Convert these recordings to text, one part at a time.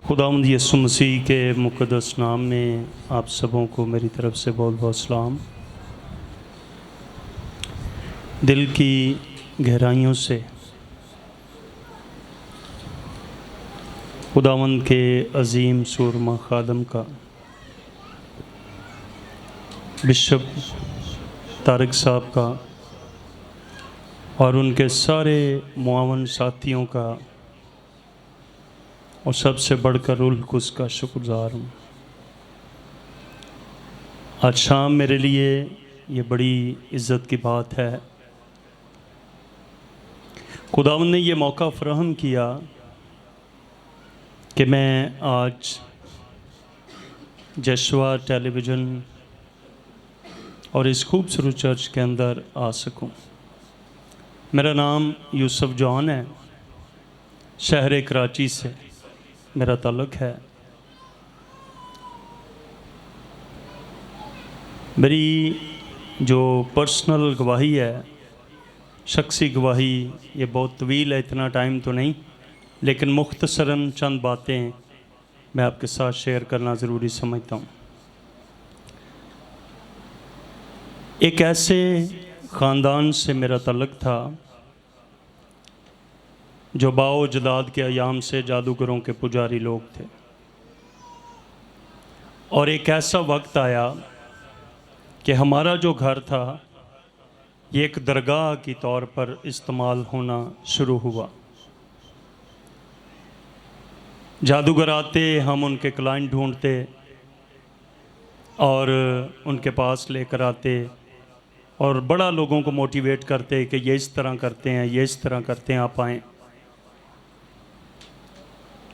खुदावंद यीशु मसीह के मुक़द्दस नाम में आप सबों को मेरी तरफ से बहुत बहुत सलाम। दिल की गहराइयों से खुदावंद के अज़ीम सूरमा खादम का बिशप तारिक साहब का और उनके सारे मुआवन साथियों का और सबसे बढ़कर रूह कुद्स का शुक्रगुज़ार हूँ। आज शाम मेरे लिए ये बड़ी इज़्ज़त की बात है। खुदावंद ने ये मौका फराहम किया कि मैं आज जशुआ टेलीविज़न और इस खूबसूरत चर्च के अंदर आ सकूं। मेरा नाम यूसुफ जॉन है, शहर कराची से मेरा ताल्लुक़ है। मेरी जो पर्सनल गवाही है, शख्सी गवाही, ये बहुत तवील है, इतना टाइम तो नहीं, लेकिन मुख्तसरन चंद बातें मैं आपके साथ शेयर करना ज़रूरी समझता हूँ। एक ऐसे ख़ानदान से मेरा ताल्लुक़ था जो बाओ जदाद के अयाम से जादूगरों के पुजारी लोग थे, और एक ऐसा वक्त आया कि हमारा जो घर था ये एक दरगाह की तौर पर इस्तेमाल होना शुरू हुआ। जादूगर आते, हम उनके क्लाइंट ढूंढते और उनके पास लेकर आते और बड़ा लोगों को मोटिवेट करते कि ये इस तरह करते हैं, ये इस तरह करते हैं, आप आएँ।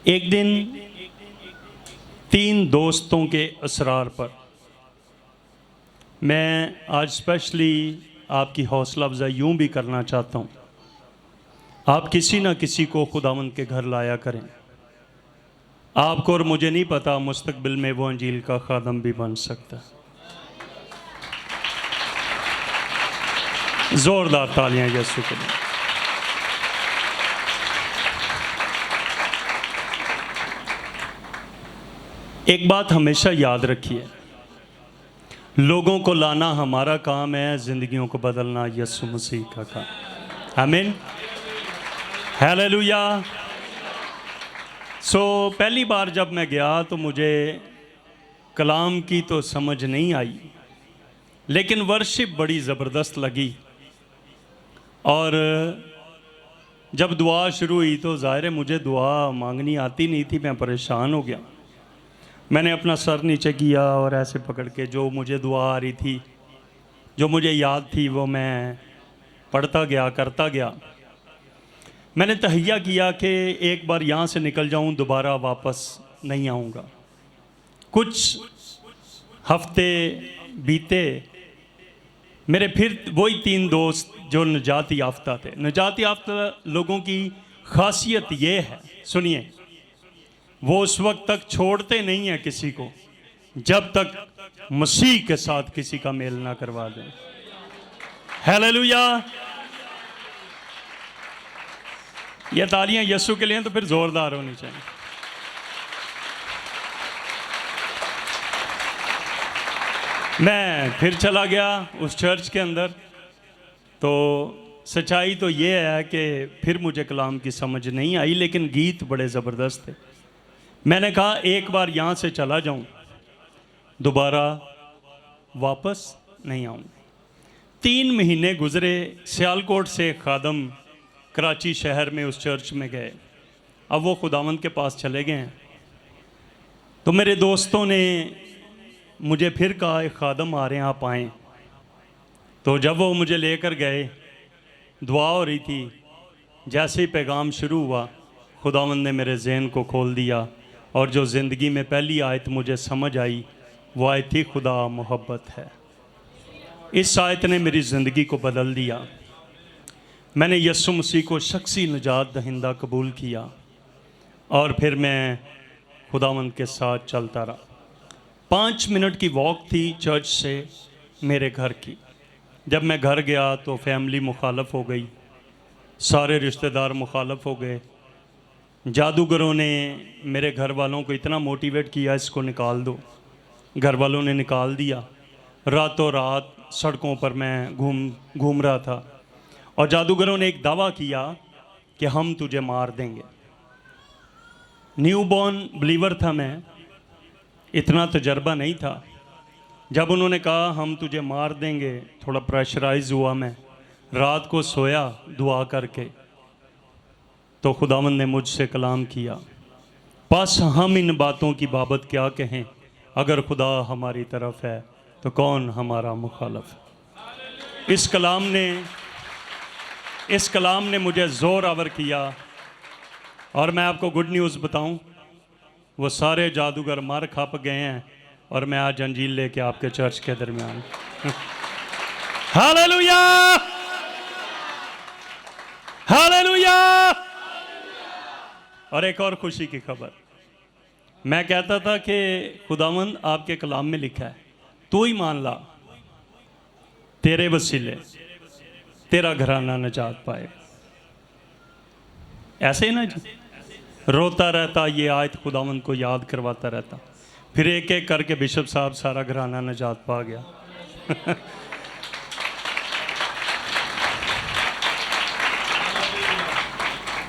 एक दिन 3 दोस्तों के असरार पर मैं आज स्पेशली आपकी हौसला अफजाई यूँ भी करना चाहता हूँ। आप किसी न किसी को खुदावंद के घर लाया करें। आपको और मुझे नहीं पता, मुस्तकबिल में वो अंजील का खादम भी बन सकता है। ज़ोरदार तालियां यीशु के लिए। एक बात हमेशा याद रखिए, लोगों को लाना हमारा काम है, ज़िंदगियों को बदलना यीशु मसीह का काम। आमीन, हालेलुया। पहली बार जब मैं गया तो मुझे कलाम की तो समझ नहीं आई, लेकिन वर्शिप बड़ी ज़बरदस्त लगी। और जब दुआ शुरू हुई तो ज़ाहिर है मुझे दुआ मांगनी आती नहीं थी, मैं परेशान हो गया। मैंने अपना सर नीचे किया और ऐसे पकड़ के जो मुझे दुआ आ रही थी, जो मुझे याद थी, वो मैं पढ़ता गया, करता गया। मैंने तहैया किया कि एक बार यहाँ से निकल जाऊँ, दोबारा वापस नहीं आऊँगा। कुछ हफ्ते बीते, मेरे फिर वही 3 दोस्त जो निजात याफ्ता थे। निजात याफ्ता लोगों की खासियत ये है, सुनिए, वो उस वक्त तक छोड़ते नहीं हैं किसी को जब तक मसीह के साथ किसी का मेल ना करवा दें। हालेलुया। ये तालियां यीशु के लिए तो फिर जोरदार होनी चाहिए। मैं फिर चला गया उस चर्च के अंदर। तो सच्चाई तो ये है कि फिर मुझे कलाम की समझ नहीं आई, लेकिन गीत बड़े ज़बरदस्त थे। मैंने कहा एक बार यहाँ से चला जाऊँ, दोबारा वापस नहीं आऊँ। 3 महीने गुज़रे, सियालकोट से खादम कराची शहर में उस चर्च में गए। अब वो खुदावंद के पास चले गए हैं। तो मेरे दोस्तों ने मुझे फिर कहा, एक खादम आ रहे हैं, आप आएँ। तो जब वो मुझे लेकर गए, दुआ हो रही थी। जैसे ही पैगाम शुरू हुआ, खुदावंद ने मेरे ज़हन को खोल दिया, और जो ज़िंदगी में पहली आयत मुझे समझ आई वो आयत थी, खुदा मोहब्बत है। इस आयत ने मेरी ज़िंदगी को बदल दिया। मैंने यीशु मसीह को शख्सी निजात दहिंदा कबूल किया और फिर मैं खुदावंद के साथ चलता रहा। 5 मिनट की वॉक थी चर्च से मेरे घर की। जब मैं घर गया तो फैमिली मुखालफ हो गई, सारे रिश्तेदार मुखालफ हो गए। जादूगरों ने मेरे घर वालों को इतना मोटिवेट किया, इसको निकाल दो। घर वालों ने निकाल दिया। रातों रात सड़कों पर मैं घूम रहा था और जादूगरों ने एक दावा किया कि हम तुझे मार देंगे। न्यूबॉर्न बिलीवर था मैं, इतना तजर्बा नहीं था। जब उन्होंने कहा हम तुझे मार देंगे, थोड़ा प्रेशराइज हुआ मैं। रात को सोया दुआ करके, तो खुदावंद ने मुझसे कलाम किया, बस हम इन बातों की बाबत क्या कहें, अगर खुदा हमारी तरफ है तो कौन हमारा मुखालफ है। इस कलाम ने मुझे ज़ोर आवर किया। और मैं आपको गुड न्यूज़ बताऊं, वो सारे जादूगर मर खप गए हैं और मैं आज अंजील लेके आपके चर्च के दरमियान। Hallelujah, hallelujah. और एक और खुशी की खबर, मैं कहता था कि खुदावंद आपके कलाम में लिखा है, तू ही मान ला, तेरे वसीले तेरा घराना निजात पाए। ऐसे ही ना जी, रोता रहता, ये आयत खुदावंद को याद करवाता रहता। फिर एक एक करके बिशप साहब सारा घराना निजात पा गया।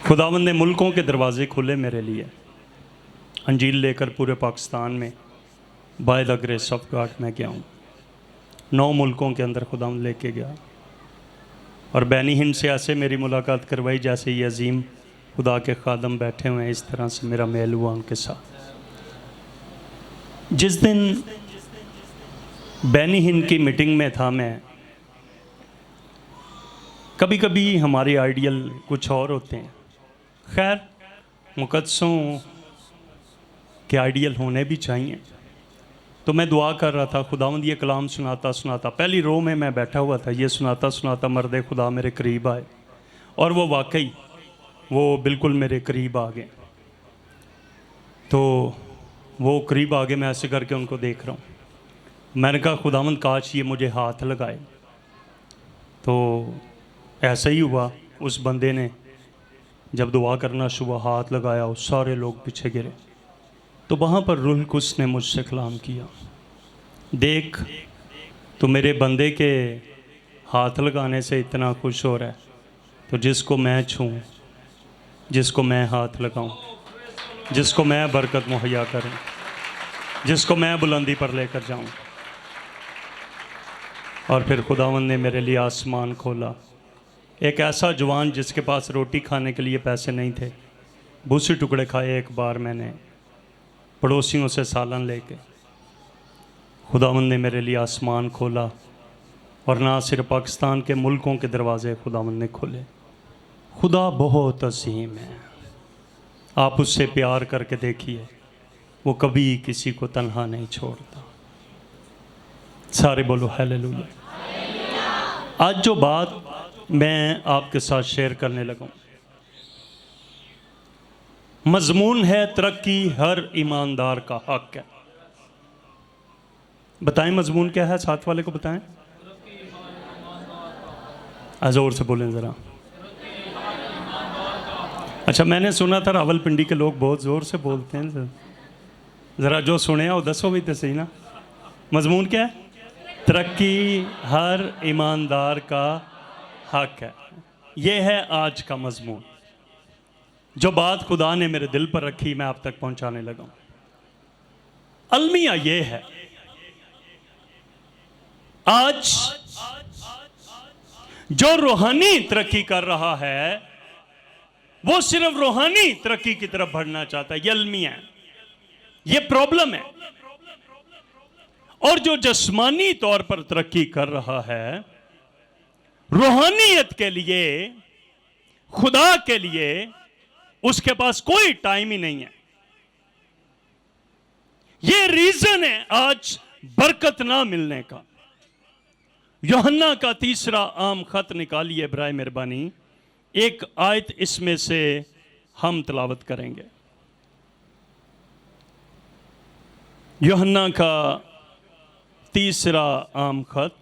खुदावंद ने मुल्कों के दरवाजे खोले मेरे लिए। अंजील लेकर पूरे पाकिस्तान में by the grace of God मैं गया हूँ। 9 मुल्कों के अंदर खुदावंद लेके गया और बैनी हिंद से ऐसे मेरी मुलाकात करवाई जैसे ये अजीम खुदा के खादम बैठे हुए हैं। इस तरह से मेरा मेल हुआ उनके साथ। जिस दिन बैनी हिंद की मीटिंग में था मैं, कभी कभी हमारे आइडियल कुछ और होते हैं। खैर, मुकद्दसों के आइडियल होने भी चाहिए। तो मैं दुआ कर रहा था, खुदावंद ये कलाम सुनाता सुनाता, पहली रो में मैं बैठा हुआ था, ये सुनाता सुनाता मर्दे खुदा मेरे करीब आए और वो वाकई वो बिल्कुल मेरे करीब आ गए। तो वो करीब आ गए, मैं ऐसे करके उनको देख रहा हूँ। मैंने कहा खुदावंद काश ये मुझे हाथ लगाए। तो ऐसा ही हुआ, उस बंदे ने जब दुआ करना शुरू हाथ लगाया और सारे लोग पीछे गिरे। तो वहाँ पर रूह कुद्स ने मुझसे कलाम किया, देख तो मेरे बंदे के हाथ लगाने से इतना खुश हो रहा है, तो जिसको मैं छूँ, जिसको मैं हाथ लगाऊं, जिसको मैं बरकत मुहैया करूं, जिसको मैं बुलंदी पर लेकर जाऊं। और फिर खुदावंद ने मेरे लिए आसमान खोला। एक ऐसा जवान जिसके पास रोटी खाने के लिए पैसे नहीं थे, भूसे टुकड़े खाए एक बार मैंने पड़ोसियों से सालन लेके। खुदावंद ने मेरे लिए आसमान खोला और ना सिर्फ पाकिस्तान के मुल्कों के दरवाजे खुदावंद ने खोले। खुदा बहुत अजीम है, आप उससे प्यार करके देखिए, वो कभी किसी को तन्हा नहीं छोड़ता। सारे बोलो हालेलुया। आज जो बात मैं आपके साथ शेयर करने लगा, मजमून है तरक्की हर ईमानदार का हक है। बताएं मजमून क्या है, साथ वाले को बताएं, जोर से बोलें ज़रा। अच्छा, मैंने सुना था रावलपिंडी के लोग बहुत ज़ोर से बोलते हैं, ज़रा जो सुने हो दसो भी तो सही ना। मजमून क्या है? तरक्की हर ईमानदार का हक है। ये है आज का मजमून। जो बात खुदा ने मेरे दिल पर रखी मैं आप तक पहुंचाने लगा। अलमिया ये है, आज जो रूहानी तरक्की कर रहा है वो सिर्फ रूहानी तरक्की की तरफ बढ़ना चाहता है। ये अलमिया है, ये प्रॉब्लम है। और जो जिस्मानी तौर पर तरक्की कर रहा है, रूहानियत के लिए, खुदा के लिए उसके पास कोई टाइम ही नहीं है। ये रीजन है आज बरकत ना मिलने का। यूहन्ना का 3 आम खत निकालिए बराए मेहरबानी, एक आयत इसमें से हम तिलावत करेंगे। यूहन्ना का 3 आम खत,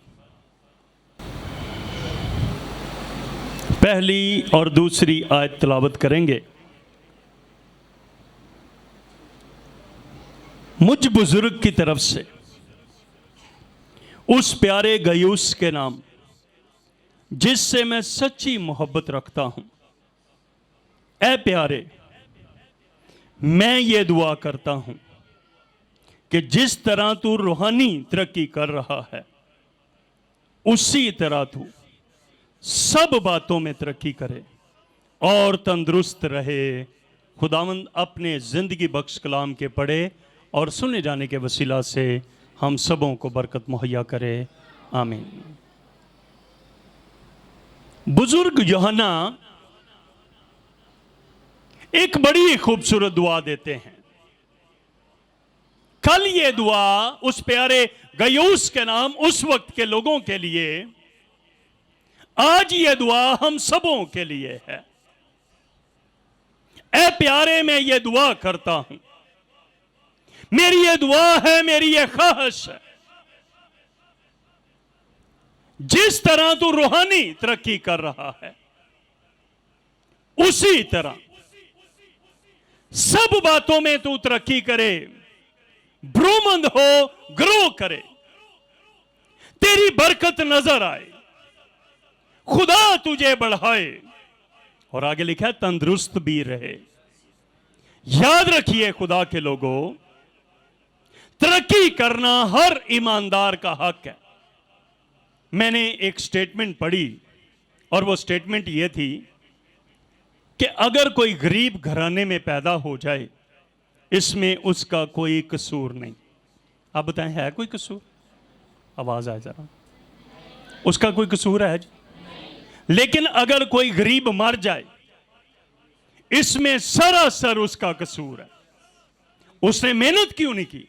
पहली और दूसरी आयत तिलावत करेंगे। मुझ बुजुर्ग की तरफ से उस प्यारे गयूस के नाम जिससे मैं सच्ची मोहब्बत रखता हूं, ऐ प्यारे, मैं ये दुआ करता हूं कि जिस तरह तू रूहानी तरक्की कर रहा है उसी तरह तू सब बातों में तरक्की करे और तंदुरुस्त रहे। खुदावंद अपने जिंदगी बख्श कलाम के पढ़े और सुने जाने के वसीला से हम सबों को बरकत मुहैया करे, आमीन। बुजुर्ग यूहन्ना एक बड़ी खूबसूरत दुआ देते हैं। कल ये दुआ उस प्यारे गयूस के नाम उस वक्त के लोगों के लिए, आज ये दुआ हम सबों के लिए है। ऐ प्यारे, मैं ये दुआ करता हूं, मेरी ये दुआ है, मेरी ये ख्वाहिश है, जिस तरह तू रूहानी तरक्की कर रहा है उसी तरह सब बातों में तू तरक्की करे, ब्रूमंद हो, ग्रो करे, तेरी बरकत नजर आए, खुदा तुझे बढ़ाए। और आगे लिखा है तंदुरुस्त भी रहे। याद रखिए खुदा के लोगों, तरक्की करना हर ईमानदार का हक है। मैंने एक स्टेटमेंट पढ़ी और वो स्टेटमेंट ये थी कि अगर कोई गरीब घराने में पैदा हो जाए इसमें उसका कोई कसूर नहीं। आप बताएं, है कोई कसूर? आवाज आए जरा, उसका कोई कसूर है? लेकिन अगर कोई गरीब मर जाए इसमें सरासर उसका कसूर है। उसने मेहनत क्यों नहीं की,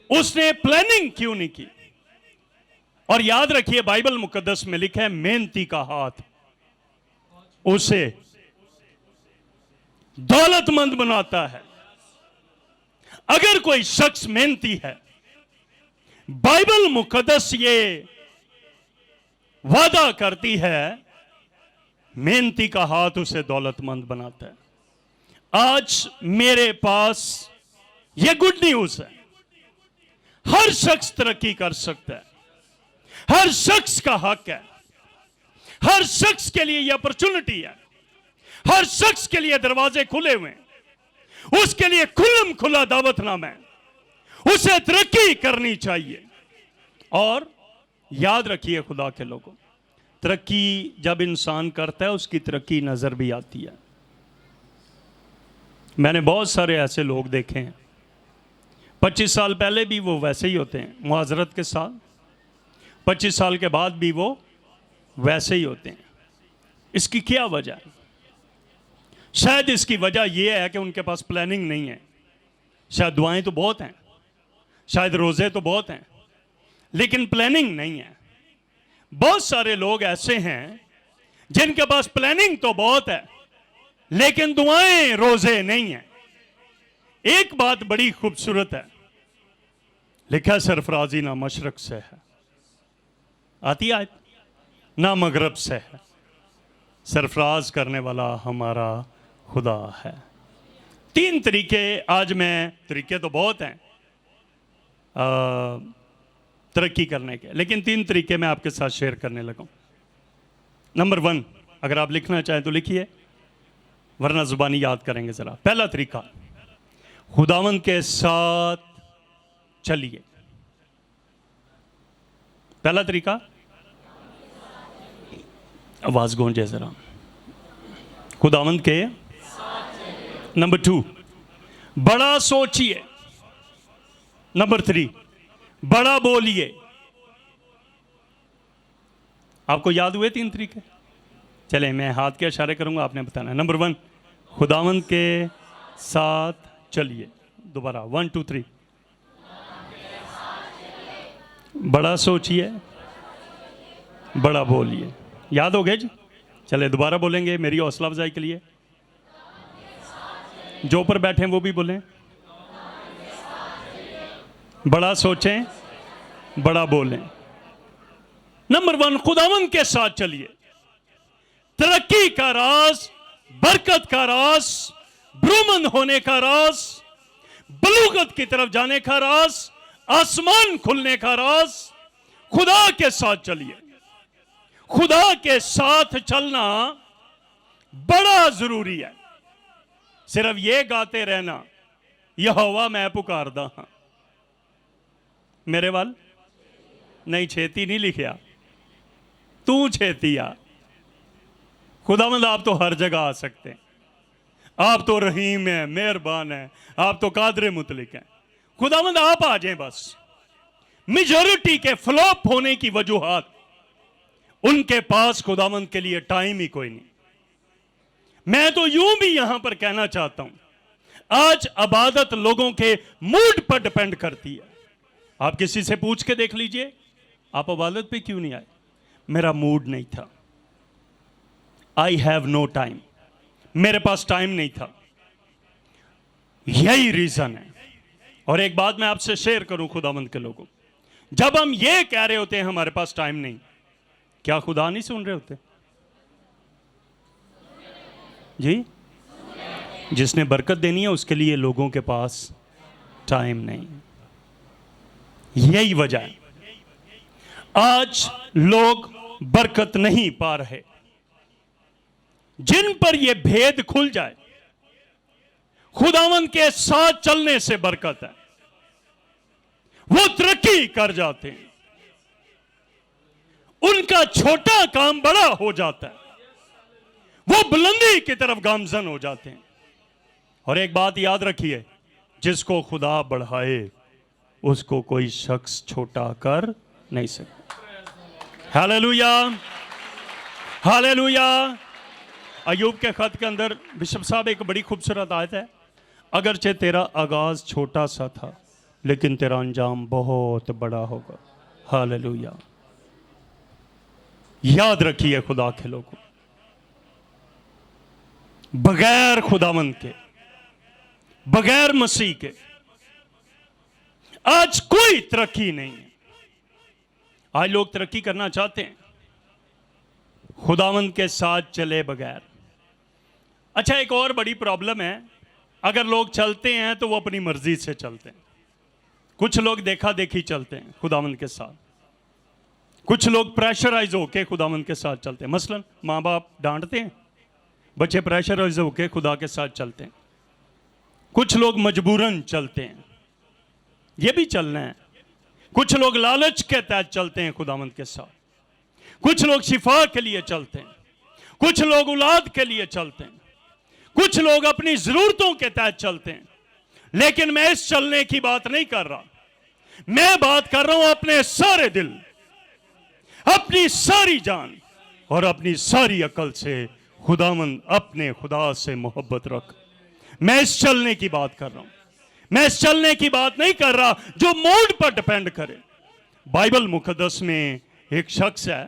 उसने प्लानिंग क्यों नहीं की। और याद रखिए बाइबल मुकद्दस में लिखा है मेहनती का हाथ उसे दौलतमंद बनाता है। अगर कोई शख्स मेहनती है, बाइबल मुकद्दस ये वादा करती है मेहनती का हाथ उसे दौलतमंद बनाता है। आज मेरे पास ये गुड न्यूज है, हर शख्स तरक्की कर सकता है, हर शख्स का हक है, हर शख्स के लिए यह अपॉर्चुनिटी है, हर शख्स के लिए दरवाजे खुले हुए हैं, उसके लिए खुल्लम खुला दावतनामा है, उसे तरक्की करनी चाहिए। और याद रखिए खुदा के लोगों, तरक्की जब इंसान करता है उसकी तरक्की नजर भी आती है। मैंने बहुत सारे ऐसे लोग देखे हैं, 25 साल पहले भी वो वैसे ही होते हैं मुआजरत के साथ, 25 साल के बाद भी वो वैसे ही होते हैं। इसकी क्या वजह है? शायद इसकी वजह यह है कि उनके पास प्लानिंग नहीं है। शायद दुआएं तो बहुत हैं, शायद रोजे तो बहुत हैं, लेकिन प्लानिंग नहीं है। बहुत सारे लोग ऐसे हैं जिनके पास प्लानिंग तो बहुत है लेकिन दुआएं रोजे नहीं है। एक बात बड़ी खूबसूरत है, लिखा सरफराजी ना मशरक से है, आती आयत, ना मगरब से है, सरफराज करने वाला हमारा खुदा है। 3 तरीके, आज मैं, तरीके तो बहुत हैं तरक्की करने के, लेकिन 3 तरीके मैं आपके साथ शेयर करने लगा। नंबर 1, अगर आप लिखना चाहें तो लिखिए, वरना जुबानी याद करेंगे जरा। पहला तरीका, खुदावंद के साथ चलिए। पहला तरीका, आवाज गूंजे जरा, खुदावंद के। नंबर 2, बड़ा सोचिए। नंबर 3, बड़ा बोलिए। आपको याद हुए 3 तरीके? चले मैं हाथ के इशारे करूंगा, आपने बताना। नंबर 1, खुदावंद के साथ चलिए। दोबारा 1 2 3, बड़ा सोचिए, बड़ा बोलिए। याद हो गए जी? चले दोबारा बोलेंगे मेरी हौसला अफजाई के लिए। जो ऊपर बैठे हैं वो भी बोलें, बड़ा सोचें, बड़ा बोलें। नंबर 1, खुदावंद के साथ चलिए। तरक्की का राज, बरकत का राज, ब्रूमंद होने का राज, बलूगत की तरफ जाने का राज, आसमान खुलने का राज, खुदा के साथ चलिए। खुदा के साथ चलना बड़ा जरूरी है। सिर्फ ये गाते रहना, यहोवा मैं पुकारदा हां, मेरे वाल नहीं छेती नहीं लिखिया, तू छेती आ। खुदावंद आप तो हर जगह आ सकते हैं, आप तो रहीम है, मेहरबान है, आप तो कादरे मुतलिक हैं। खुदावंद आप आ जाएं बस। मेजॉरिटी के फ्लॉप होने की वजूहात, उनके पास खुदावंद के लिए टाइम ही कोई नहीं। मैं तो यूं भी यहां पर कहना चाहता हूं, आज इबादत लोगों के मूड पर डिपेंड करती है। आप किसी से पूछ के देख लीजिए, आप इबादत पे क्यों नहीं आए? मेरा मूड नहीं था, आई हैव नो टाइम, मेरे पास टाइम नहीं था। यही रीजन है। और एक बात मैं आपसे शेयर करूं खुदावंद के लोगों, जब हम ये कह रहे होते हैं हमारे पास टाइम नहीं, क्या खुदा नहीं सुन रहे होते? जी, जिसने बरकत देनी है उसके लिए लोगों के पास टाइम नहीं। यही वजह है आज लोग बरकत नहीं पा रहे। जिन पर यह भेद खुल जाए, खुदावंद के साथ चलने से बरकत है, वो तरक्की कर जाते हैं, उनका छोटा काम बड़ा हो जाता है, वो बुलंदी की तरफ गामजन हो जाते हैं। और एक बात याद रखिए, जिसको खुदा बढ़ाए उसको कोई शख्स छोटा कर नहीं सकता। Hallelujah, hallelujah. अय्यूब के खत के अंदर बिशप साहब एक बड़ी खूबसूरत आयत है, अगरचे तेरा आगाज छोटा सा था लेकिन तेरा अंजाम बहुत बड़ा होगा। हालेलुया। याद रखिए खुदा के लोगों, बगैर खुदावंद के, बगैर मसीह के आज कोई तरक्की नहीं है। आज लोग तरक्की करना चाहते हैं खुदावंद के साथ चले बगैर। अच्छा, एक और बड़ी प्रॉब्लम है, अगर लोग चलते हैं तो वो अपनी मर्जी से चलते हैं। कुछ लोग देखा देखी चलते हैं खुदावंद के साथ, कुछ लोग प्रेशराइज होके खुदावंद के साथ चलते हैं। मसलन माँ बाप डांटते हैं, बच्चे प्रेशराइज होके खुदा के साथ चलते हैं। कुछ लोग मजबूरन चलते हैं, ये भी चलना है। कुछ लोग लालच के तहत चलते हैं खुदावंद के साथ, कुछ लोग शिफा के लिए चलते हैं, कुछ लोग औलाद के लिए चलते हैं, कुछ लोग अपनी जरूरतों के तहत चलते हैं। लेकिन मैं इस चलने की बात नहीं कर रहा, मैं बात कर रहा हूं अपने सारे दिल, अपनी सारी जान और अपनी सारी अकल से खुदावंद अपने खुदा से मोहब्बत रख। मैं इस चलने की बात कर रहा हूं, मैं इस चलने की बात नहीं कर रहा जो मूड पर डिपेंड करे। बाइबल मुकद्दस में एक शख्स है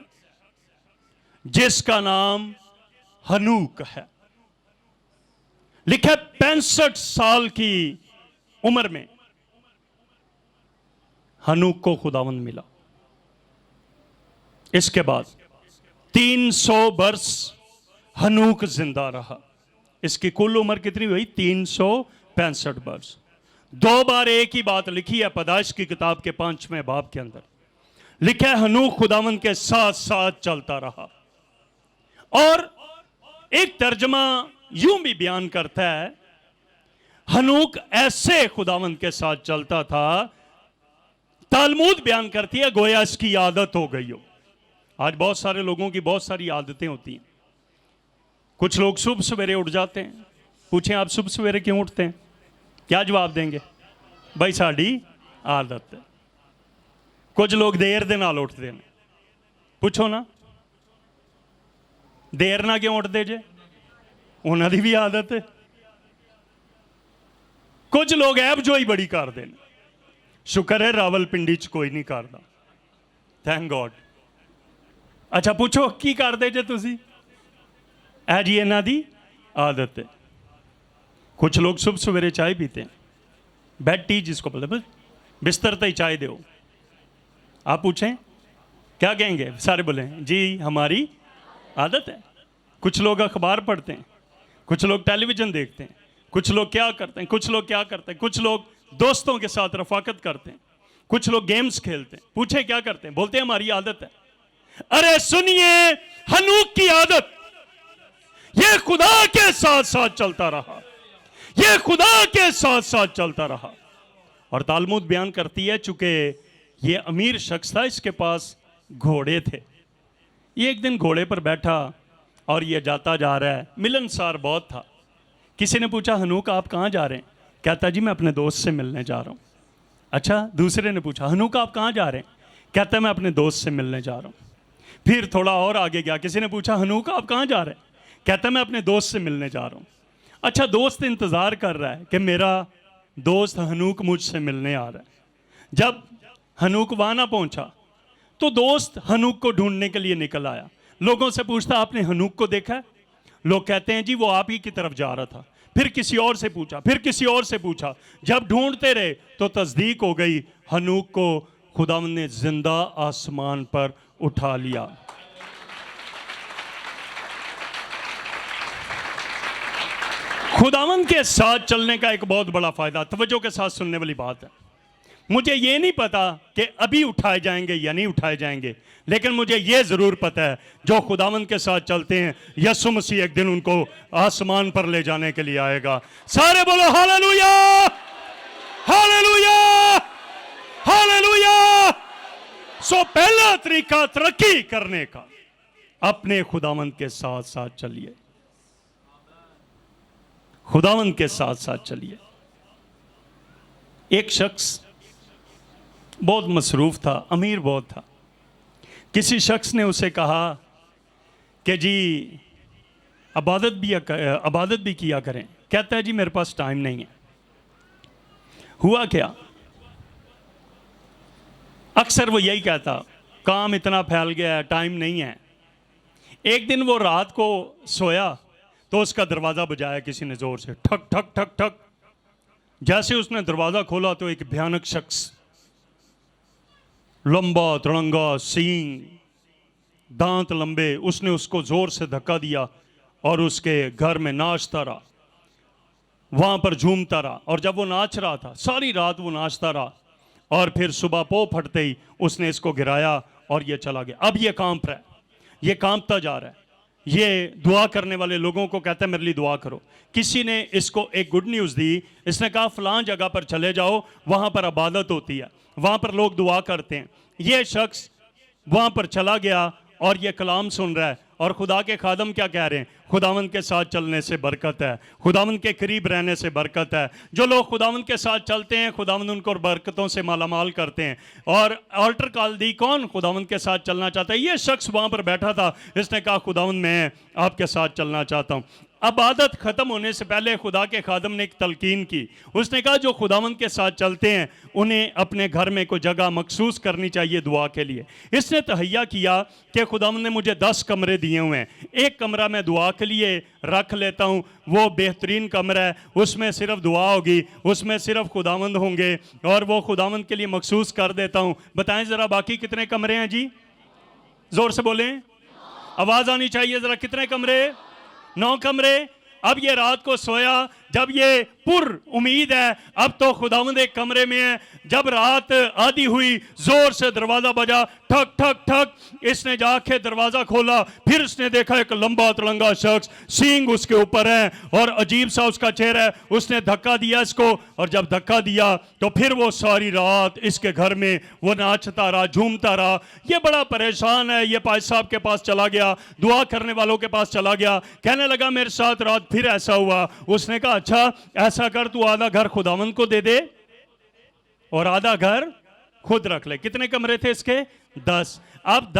जिसका नाम हनूक है। लिखा 65 साल की उम्र में हनूक को खुदावंद मिला। इसके बाद 300 वर्ष हनूक जिंदा रहा। इसकी कुल उम्र कितनी हुई? 365 वर्ष। 2 बार एक ही बात लिखी है पैदाइश की किताब के 5वें बाब के अंदर। लिखा है हनूक खुदावंद के साथ साथ चलता रहा। और एक तर्जमा यूं भी बयान करता है, हनूक ऐसे खुदावंद के साथ चलता था, तालमूद बयान करती है गोया इसकी आदत हो गई हो। आज बहुत सारे लोगों की बहुत सारी आदतें होती हैं। कुछ लोग सुबह सवेरे उठ जाते हैं, पूछें आप सुबह सवेरे क्यों उठते हैं, क्या जवाब देंगे? भाई साड़ी आदत है। कुछ लोग देर दे नाल उठते हैं, पूछो ना देर ना क्यों उठते जे, उन्होंने भी आदत है। कुछ लोग ऐब जो ही बड़ी करते हैं, शुक्र है रावलपिंडी च कोई नहीं करता, थैंक गॉड। अच्छा पूछो की करते जे तुसी? ऐ जी इन्हां दी आदत है। कुछ लोग सुबह सवेरे चाय पीते हैं, बेड टी जिसको बोलते हैं, बिस्तर तक चाय दो। आप पूछें क्या कहेंगे? सारे बोले जी हमारी आदत है। कुछ लोग अखबार पढ़ते हैं, कुछ लोग टेलीविज़न देखते हैं, कुछ लोग क्या करते हैं, कुछ लोग दोस्तों के साथ रफाकत करते हैं, कुछ लोग गेम्स खेलते हैं। पूछे क्या करते हैं, बोलते हैं हमारी आदत है। अरे सुनिए, हनूक की आदत ये खुदा के साथ साथ चलता रहा, ये खुदा के साथ साथ चलता रहा। और तालमुद बयान करती है, चूंकि ये अमीर शख्स था, इसके पास घोड़े थे। ये एक दिन घोड़े पर बैठा और ये जाता जा रहा है, मिलनसार बहुत था। किसी ने पूछा, हनूक आप कहाँ जा रहे हैं? कहता जी मैं अपने दोस्त से मिलने जा रहा हूँ। अच्छा, दूसरे ने पूछा, हनूक आप कहाँ जा रहे हैं? कहता मैं अपने दोस्त से मिलने जा रहा हूँ। फिर थोड़ा और आगे गया, किसी ने पूछा, हनूक आप कहाँ जा रहे हैं? कहता मैं अपने दोस्त से मिलने जा रहा हूँ। अच्छा, दोस्त इंतज़ार कर रहा है कि मेरा दोस्त हनूक मुझसे मिलने आ रहा है। जब हनूक वहाँ ना पहुँचा तो दोस्त हनूक को ढूंढने के लिए निकल आया। लोगों से पूछता, आपने हनूक को देखा है? लोग कहते हैं जी वो आप ही की तरफ जा रहा था। फिर किसी और से पूछा, फिर किसी और से पूछा। जब ढूंढते रहे तो तस्दीक हो गई, हनूक को खुदावंद ने जिंदा आसमान पर उठा लिया। खुदावंद के साथ चलने का एक बहुत बड़ा फायदा, तवज्जो के साथ सुनने वाली बात है। मुझे ये नहीं पता कि अभी उठाए जाएंगे या नहीं उठाए जाएंगे, लेकिन मुझे ये जरूर पता है जो खुदावंद के साथ चलते हैं, यीशु मसीह एक दिन उनको आसमान पर ले जाने के लिए आएगा। सारे बोलो हालेलुया, हालेलुया, हालेलुया। सो पहला तरीका तरक्की करने का, अपने खुदावंद के साथ साथ चलिए, खुदावंद के साथ साथ चलिए। एक शख्स बहुत मसरूफ था, अमीर बहुत था। किसी शख्स ने उसे कहा कि जी इबादत भी किया करें। कहता है जी मेरे पास टाइम नहीं है। हुआ क्या, अक्सर वो यही कहता, काम इतना फैल गया है, टाइम नहीं है। एक दिन वो रात को सोया तो उसका दरवाज़ा बजाया किसी ने ज़ोर से, ठक ठक ठक ठक। जैसे उसने दरवाज़ा खोला तो एक भयानक शख्स, लंबा तिरंगा, सींग, दांत लंबे, उसने उसको जोर से धक्का दिया और उसके घर में नाचता रहा, वहां पर झूमता रहा। और जब वो नाच रहा था, सारी रात वो नाचता रहा, और फिर सुबह पो फटते ही उसने इसको गिराया और ये चला गया। अब ये कांप रहा है, ये कांपता जा रहा है। ये दुआ करने वाले लोगों को कहता है मेरे लिए दुआ करो। किसी ने इसको एक गुड न्यूज़ दी, इसने कहा फलां जगह पर चले जाओ, वहाँ पर इबादत होती है, वहाँ पर लोग दुआ करते हैं। ये शख्स वहाँ पर चला गया और ये कलाम सुन रहा है। और खुदा के खादम क्या कह रहे हैं, खुदावंद के साथ चलने से बरकत है, खुदावंद के करीब रहने से बरकत है। जो लोग खुदावंद के साथ चलते हैं, खुदावंद उनको बरकतों से मालामाल करते हैं। और ऑल्टर कॉल दी, कौन खुदावंद के साथ चलना चाहता है? ये शख्स वहाँ पर बैठा था, इसने कहा खुदावंद मैं आपके साथ चलना चाहता हूँ। इबादत ख़त्म होने से पहले खुदा के खादम ने एक तलकीन की। उसने कहा जो खुदावंद के साथ चलते हैं उन्हें अपने घर में कोई जगह मखसूस करनी चाहिए दुआ के लिए। इसने तहैया किया कि खुदावंद ने मुझे 10 कमरे दिए हुए हैं, एक कमरा मैं दुआ के लिए रख लेता हूँ, वो बेहतरीन कमरा है, उसमें सिर्फ दुआ होगी, उसमें सिर्फ खुदावंद होंगे और वो खुदावंद के लिए मखसूस कर देता हूँ। बताएं ज़रा बाकी कितने कमरे हैं जी? ज़ोर से बोलें, आवाज़ आनी चाहिए ज़रा। कितने कमरे? 9 कमरे। अब ये रात को सोया, जब ये पुर उम्मीद है अब तो खुदावंद एक कमरे में है। जब रात आधी हुई, जोर से दरवाजा बजा, ठक ठक ठक। इसने जाके दरवाजा खोला, फिर उसने देखा एक लंबा तिरंगा शख्स, सींग उसके ऊपर है और अजीब सा उसका चेहरा है। उसने धक्का दिया इसको, और जब धक्का दिया तो फिर वो सारी रात इसके घर में वो नाचता रहा, झूमता रहा। ये बड़ा परेशान है, ये पाज साहब के पास चला गया, दुआ करने वालों के पास चला गया, कहने लगा मेरे साथ रात फिर ऐसा हुआ। उसने कहा अच्छा ऐसा कर, तू आधा घर खुदावंद को दे दे और आधा घर खुद रख ले। कितने कमरे थे इसके? 10। अब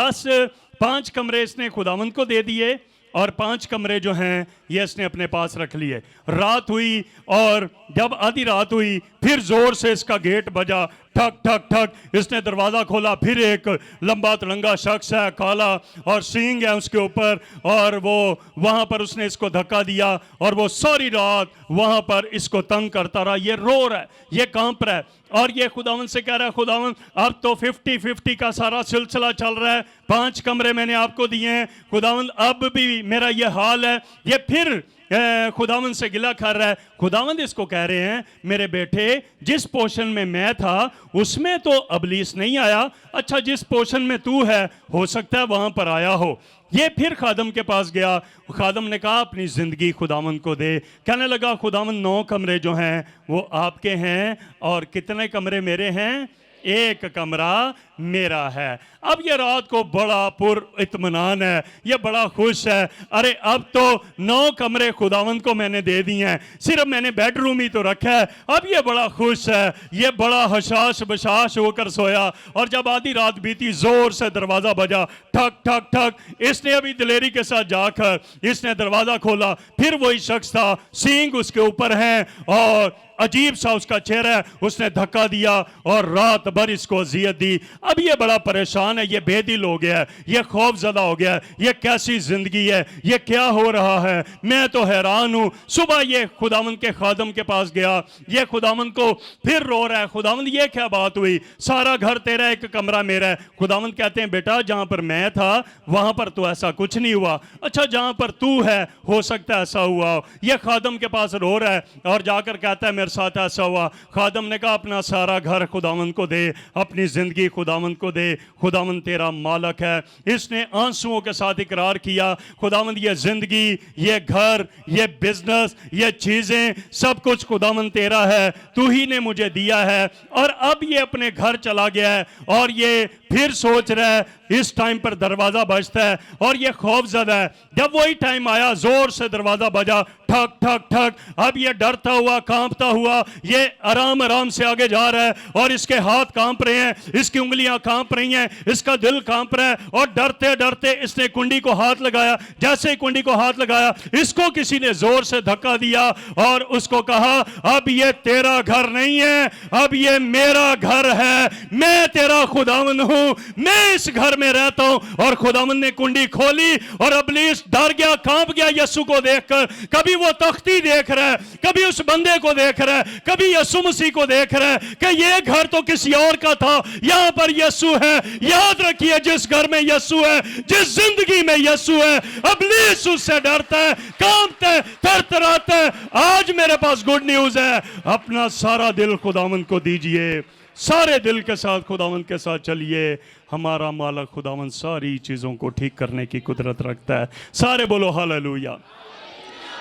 5 कमरे इसने खुदावंद को दे दिए और 5 कमरे जो हैं ये इसने अपने पास रख लिए। रात हुई और जब आधी रात हुई फिर जोर से इसका गेट बजा, ठक ठक ठक। इसने दरवाज़ा खोला, फिर एक लंबा तिरंगा शख्स है, काला और सींग है उसके ऊपर, और वो वहाँ पर उसने इसको धक्का दिया और वो सारी रात वहाँ पर इसको तंग करता रहा। ये रो रहा है, ये कांप रहा है और ये खुदावंद से कह रहा है खुदावंद अब तो 50-50 का सारा सिलसिला चल रहा है, 5 कमरे मैंने आपको दिए हैं खुदावंद, अब भी मेरा ये हाल है। ये फिर खुदावंद से गिला कर रहा है। खुदावंद इसको कह रहे हैं मेरे बेटे जिस पोर्शन में मैं था उसमें तो अबलीस नहीं आया, अच्छा जिस पोर्शन में तू है हो सकता है वहां पर आया हो। ये फिर खादम के पास गया, खादम ने कहा अपनी ज़िंदगी खुदावंद को दे। कहने लगा खुदावंद 9 कमरे जो हैं वो आपके हैं और कितने कमरे मेरे हैं, 1 कमरा मेरा है। अब ये रात को बड़ा पुर इत्मीनान है, ये बड़ा खुश है। अरे अब तो 9 कमरे खुदावंद को मैंने दे दिए हैं, सिर्फ मैंने बेडरूम ही तो रखा है। अब ये बड़ा खुश है, ये बड़ा हशाश बशाश होकर सोया। और जब आधी रात बीती जोर से दरवाज़ा बजा, ठक ठक ठक। इसने अभी दिलेरी के साथ जाकर इसने दरवाज़ा खोला, फिर वही शख्स था, सींग उसके ऊपर हैं और अजीब सा उसका चेहरा है। उसने धक्का दिया और रात भर इसको अजियत दी। अब ये बड़ा परेशान है, ये बेदिल हो गया है, ये खौफजदा हो गया है, ये कैसी जिंदगी है, ये क्या हो रहा है, मैं तो हैरान हूं। सुबह ये खुदावंद के खादम के पास गया, ये खुदावंद को फिर रो रहा है, खुदावंद ये क्या बात हुई, सारा घर तेरा 1 कमरा मेरा है। खुदावंद कहते हैं बेटा जहां पर मैं था वहां पर तो ऐसा कुछ नहीं हुआ, अच्छा जहां पर तू है हो सकता है ऐसा हुआ हो। ये खादम के पास रो रहा है और जाकर कहता है मेरे साथ ऐसा हुआ। खादम ने कहा अपना सारा घर खुदावंद को दे, अपनी जिंदगी खुदावंद को दे, खुदावंद तेरा मालिक है। इसने आंसुओं के साथ इकरार किया खुदावंद ये जिंदगी, ये घर, ये बिजनेस, ये चीजें सब कुछ खुदावंद तेरा है, तू ही ने मुझे दिया है। और अब ये अपने घर चला गया है और ये फिर सोच रहा है, इस टाइम पर दरवाजा बजता है और ये खौफजदा है। जब वही टाइम आया जोर से दरवाजा बजा, ठक ठक ठक। अब ये डरता हुआ कांपता हुआ ये आराम आराम से आगे जा रहा है और इसके हाथ कांप रहे हैं, इसकी उंगलियां कांप रही हैं, इसका दिल कांप रहा है और डरते डरते इसने कुंडी को हाथ लगाया। जैसे ही कुंडी को हाथ लगाया इसको किसी ने जोर से धक्का दिया और उसको कहा अब ये तेरा घर नहीं है, अब ये मेरा घर है, मैं तेरा खुदावंद हूं, मैं इस घर में रहता हूं। और खुदावंद ने कुंडी खोली और इब्लीस डर गया, कांप गया यीशु को देखकर। कभी वो तख्ती देख रहा है, कभी उस बंदे को देख रहा है, कभी यीशु मसीह को देख रहा है कि ये घर तो किसी और का था, यहां पर यीशु है। याद रखिए जिस घर में यीशु है, जिस जिंदगी में यीशु है, इब्लीस उससे डरता है, कांपता है, थरथराता है। आज मेरे पास गुड न्यूज है, अपना सारा दिल खुदावंद को दीजिए, सारे दिल के साथ खुदावंद के साथ चलिए। हमारा मालिक खुदावंद सारी चीजों को ठीक करने की कुदरत रखता है। सारे बोलो हालेलुया,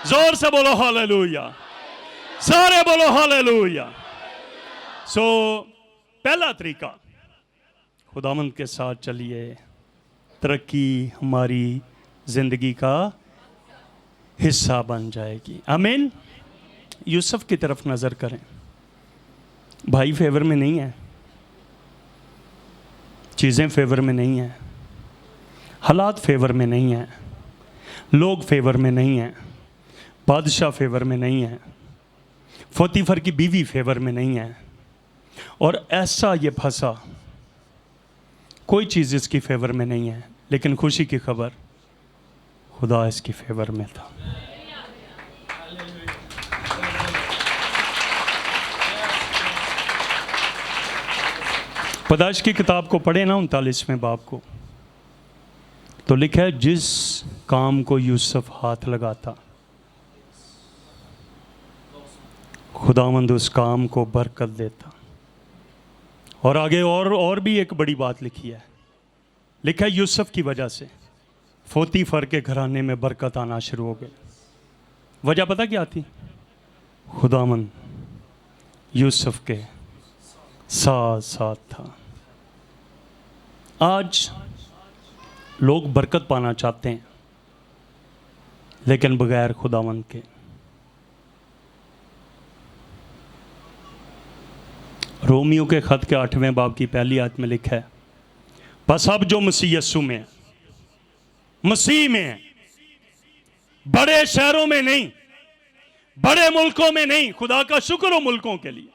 जोर से बोलो हालेलुया, सारे बोलो हालेलुया। सो पहला तरीका, खुदावंद के साथ चलिए, तरक्की हमारी जिंदगी का हिस्सा बन जाएगी। आमीन। यूसुफ की तरफ नजर करें, भाई फेवर में नहीं है, चीज़ें फेवर में नहीं है, हालात फेवर में नहीं है, लोग फेवर में नहीं है, बादशाह फेवर में नहीं है, पोतीफर की बीवी फेवर में नहीं है। और ऐसा ये फंसा, कोई चीज़ इसकी फेवर में नहीं है, लेकिन खुशी की खबर खुदा इसकी फेवर में था। पैदाइश की किताब को पढ़े ना 39वें बाब को, तो लिखा है जिस काम को यूसुफ हाथ लगाता खुदावंद उस काम को बरकत देता। और आगे और भी एक बड़ी बात लिखी है, लिखा है यूसुफ की वजह से पोतीफर के घराने में बरकत आना शुरू हो गई। वजह पता क्या थी? खुदावंद यूसुफ के साथ साथ था। आज लोग बरकत पाना चाहते हैं लेकिन बगैर खुदावंद के। रोमियो के खत के 8वें बाब की पहली आयत में लिखा है, बस अब जो मसीह यीशु में है, मसीह में है, बड़े शहरों में नहीं, बड़े मुल्कों में नहीं, खुदा का शुक्र हो मुल्कों के लिए,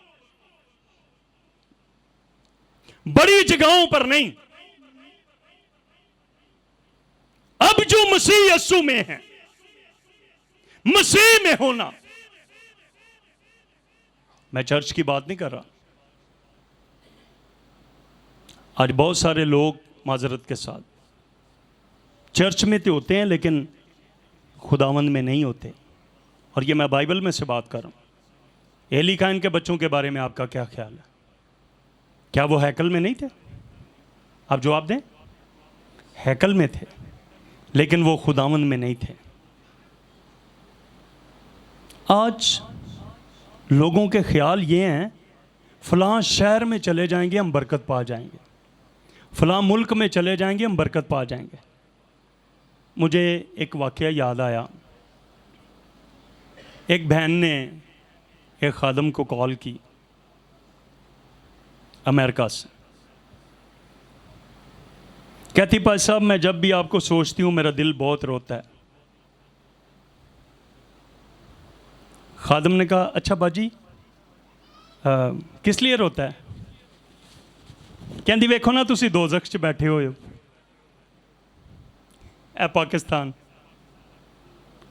बड़ी जगहों पर नहीं, अब जो मसीह यीशु में है, मसीह में होना। मैं चर्च की बात नहीं कर रहा। आज बहुत सारे लोग माजरत के साथ चर्च में तो होते हैं लेकिन खुदावंद में नहीं होते। और ये मैं बाइबल में से बात कर रहा हूँ। एली काइन के बच्चों के बारे में आपका क्या ख्याल है? क्या वो हैकल में नहीं थे? आप जवाब दें। हैकल में थे, लेकिन वो खुदावंद में नहीं थे। आज लोगों के ख्याल ये हैं, फलां शहर में चले जाएंगे हम बरकत पा जाएंगे, फलां मुल्क में चले जाएंगे हम बरकत पा जाएंगे। मुझे एक वाक़या याद आया। एक बहन ने एक खादम को कॉल की अमेरिका से, कहती भाई साहब मैं जब भी आपको सोचती हूँ मेरा दिल बहुत रोता है। खादम ने कहा अच्छा बाजी किस लिए रोता है? कहती वेखो ना तुसी दोज़ख च बैठे हो, ए पाकिस्तान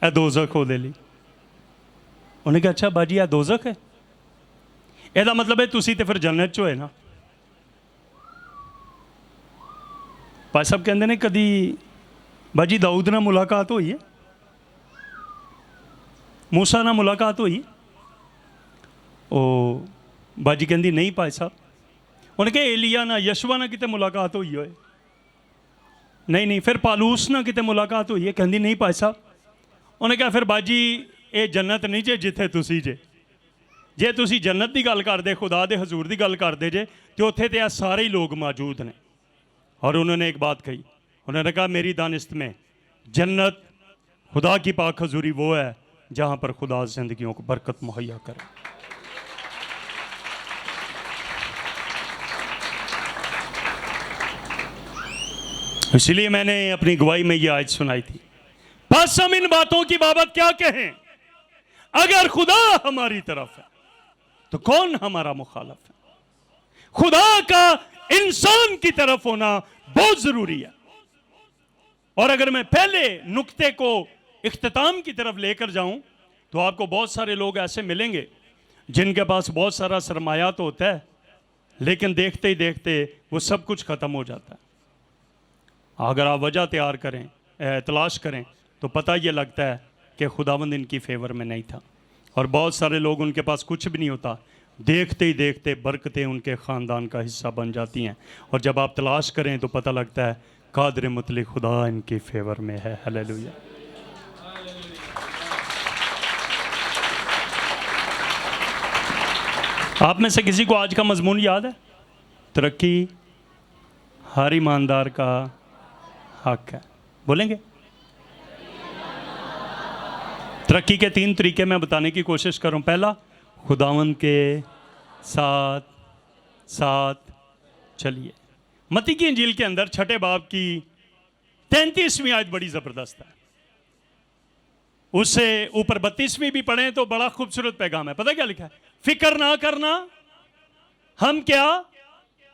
ए दोज़ख हो दे ली। उन्हें कहा अच्छा बाजी ए दोज़ख है, एदा मतलब है तुसी तो फिर जन्नत चो है ना। भाई साहब कहते ने कदी बाजी दाऊद नाल मुलाकात हुई है, मूसा नाल मुलाकात हुई? ओ बाजी कहती नहीं भाई साहब। उन्हें कहा एलिया ना यशवा ना किते मुलाकात हुई होए? नहीं नहीं। फिर पालूस ना किते मुलाकात हुई है? कहती नहीं भाई साहब। उन्हें कहा फिर बाजी ये जन्नत नहीं जे जिथे तुसी जे तुसी जन्नत की गल करदे, खुदा दे हजूर की गल करदे जे, तो उत्थे ते सारे ही लोग मौजूद ने। और उन्होंने एक बात कही, उन्होंने कहा मेरी दानिस्त में जन्नत खुदा की पाक हजूरी वो है जहाँ पर खुदा जिंदगियों को बरकत मुहैया करे। इसलिए मैंने अपनी गवाही में ये आयत सुनाई थी। बस हम इन बातों की बाबत क्या कहें? अगर खुदा हमारी तरफ है तो कौन हमारा मुखालफ है? खुदा का इंसान की तरफ होना बहुत जरूरी है। और अगर मैं पहले नुक्ते को इख्तिताम की तरफ लेकर जाऊं तो आपको बहुत सारे लोग ऐसे मिलेंगे जिनके पास बहुत सारा सरमाया तो होता है, लेकिन देखते ही देखते वो सब कुछ ख़त्म हो जाता है। अगर आप वजह तैयार करें, तलाश करें, तो पता ये लगता है कि खुदावंद इनकी फेवर में नहीं था। और बहुत सारे लोग उनके पास कुछ भी नहीं होता, देखते ही देखते बरकतें उनके ख़ानदान का हिस्सा बन जाती हैं। और जब आप तलाश करें तो पता लगता है कादर मुतलक खुदा इनकी फेवर में है। हालेलुया। आप में से किसी को आज का मजमून याद है? तरक्की हर ईमानदार का हक है। बोलेंगे? तरक्की के 3 तरीके मैं बताने की कोशिश करूं। पहला, खुदावंद के साथ साथ चलिए। मत्ती की इंजील के अंदर 6 बाब की 33वीं आयत बड़ी ज़बरदस्त है। उससे ऊपर 32वीं भी पढ़ें तो बड़ा खूबसूरत पैगाम है। पता क्या लिखा है? फिक्र ना करना हम क्या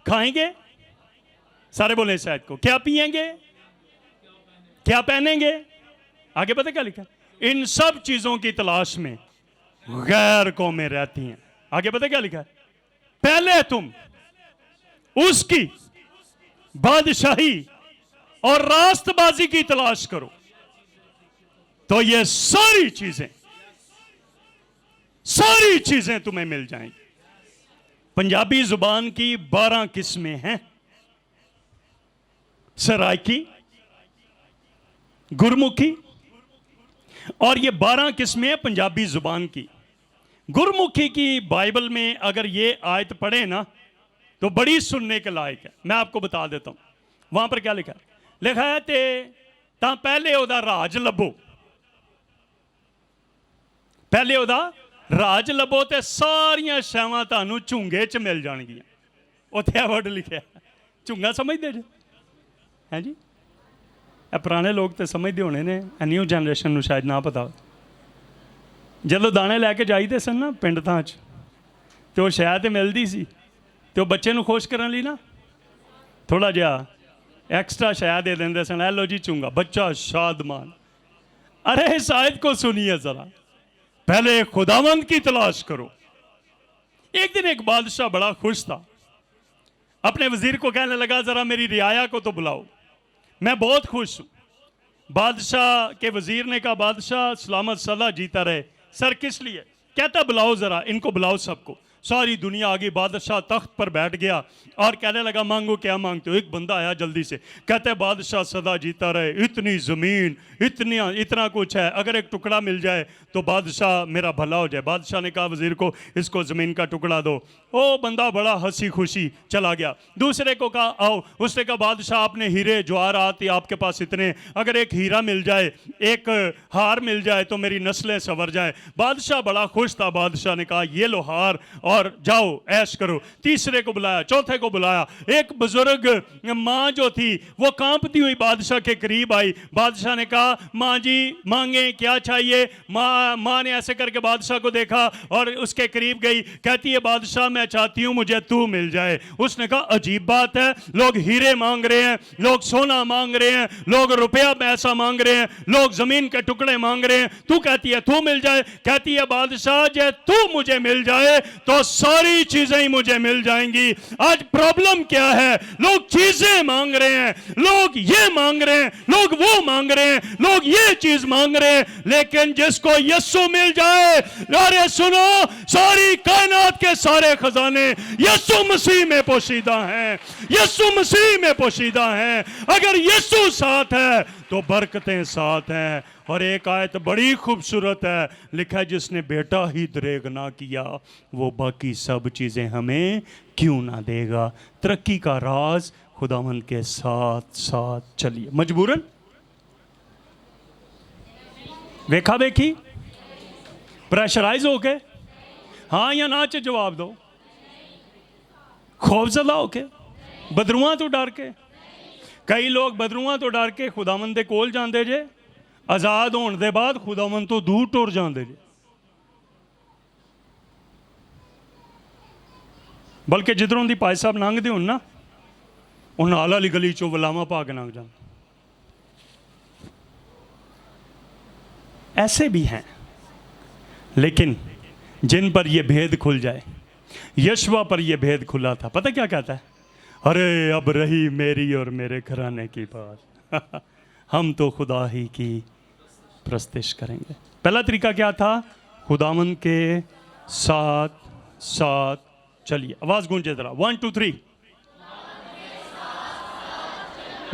खाएंगे, सारे बोले इस आयत को, क्या पिएंगे, क्या पहनेंगे। आगे पता क्या लिखा है? इन सब चीजों की तलाश में गैर कौमें रहती हैं। आगे पता क्या लिखा है? पहले तुम उसकी बादशाही और रास्तबाजी की तलाश करो तो ये सारी चीजें तुम्हें मिल जाएंगी। पंजाबी जुबान की 12 किस्में हैं। सराइकी, गुरमुखी, और ये 12 किस्में पंजाबी जुबान की। गुरमुखी की बाइबल में अगर ये आयत पढ़े ना तो बड़ी सुनने के लायक है। मैं आपको बता देता हूं वहां पर क्या लिखा है। लिखा है ते तां पहले ओदा राज लभो, पहले ओदा राज लभो ते सारियां शैवां तानू झुंगे च मिल जाणगियां। उत्थे वर्ड लिखा है। झुंगा समझदे जे? हैं जी? पुराने लोग तो समझते होने ने, न्यू जनरेशन में शायद ना पता। जदों दाने लैके जाइदे सन ना पिंड थां च, तो शहद मिलती सी, तो बच्चे नूं खुश करने लई ना थोड़ा जिहा एक्स्ट्रा शहद दे देंदे सन। लो जी चूंगा, बच्चा शादमान। अरे इस आयत को सुनिए जरा, पहले खुदावंद की तलाश करो। एक दिन एक बादशाह बड़ा खुश था, अपने वजीर को कहने लगा जरा मेरी रियाया को तो बुलाओ, मैं बहुत खुश हूं। बादशाह के वजीर ने कहा बादशाह सलामत सदा जीता रहे, सर किस लिए? कहता बुलाओ ज़रा इनको, बुलाओ सबको। सारी दुनिया आ गई, बादशाह तख्त पर बैठ गया और कहने लगा मांगो क्या मांगते हो। एक बंदा आया जल्दी से, कहता है बादशाह सदा जीता रहे, इतनी ज़मीन, इतना कुछ है, अगर एक टुकड़ा मिल जाए तो बादशाह मेरा भला हो जाए। बादशाह ने कहा वज़ीर को इसको ज़मीन का टुकड़ा दो। ओ बंदा बड़ा हंसी खुशी चला गया। दूसरे को कहा आओ, उसने कहा बादशाह आपने हीरे जवाहरात आपके पास इतने, अगर एक हीरा मिल जाए, एक हार मिल जाए तो मेरी नस्लें संवर जाए। बादशाह बड़ा खुश था। बादशाह ने कहा ये लो हार और जाओ ऐश करो। तीसरे को बुलाया, चौथे को बुलाया। एक बुजुर्ग माँ जो थी वो कांपती हुई बादशाह के करीब आई। बादशाह ने कहा माँ जी मांगे क्या चाहिए। माँ ने ऐसे करके बादशाह को देखा और उसके करीब गई। कहती है बादशाह मैं चाहती हूँ मुझे तू मिल जाए। उसने कहा अजीब बात है, लोग हीरे मांग रहे हैं, लोग सोना मांग रहे हैं, लोग रुपया पैसा मांग रहे हैं, लोग जमीन के टुकड़े मांग रहे हैं, तू कहती है तू मिल जाए। कहती है बादशाह जे तू मुझे मिल जाए तो सारी चीजें ही मुझे मिल जाएंगी। आज प्रॉब्लम क्या है, लोग चीजें मांग रहे हैं, लोग ये मांग रहे हैं, लोग वो मांग रहे हैं, लोग ये चीज मांग रहे हैं, लेकिन जिसको यीशु मिल जाए, अरे सुनो सारी कायनात के सारे खजाने यीशु मसीह में पोशीदा हैं, यीशु मसीह में पोशीदा हैं। अगर यीशु साथ है तो बरकतें साथ हैं। और एक आयत बड़ी खूबसूरत है, लिखा है जिसने बेटा ही दरेग ना किया वो बाकी सब चीज़ें हमें क्यों ना देगा। तरक्की का राज खुदावंद के साथ साथ चलिए। मजबूरन देखा देखी प्रेशराइज हो के हाँ या ना च जवाब दो। खौफजदा हो के, बदरुआ तो डर के। कई लोग बदरुआ तो डर के खुदावंद दे कोल जांदे जे, आज़ाद होने के बाद खुदावंद तो दूर टुर जाते जे। बल्कि जिधरों दी भाई साहब लंघते हो ना, वो नाल वाली गली चो वलावा पा के लंघ जाते। ऐसे भी हैं, लेकिन जिन पर यह भेद खुल जाए, यशवा पर यह भेद खुला था। पता क्या कहता है? अरे अब रही मेरी और मेरे घराने की बात हम तो खुदा ही की प्रस्तिश करेंगे। पहला तरीका क्या था? खुदावंद के साथ साथ चलिए। आवाज गूंजे जरा, 1 2 3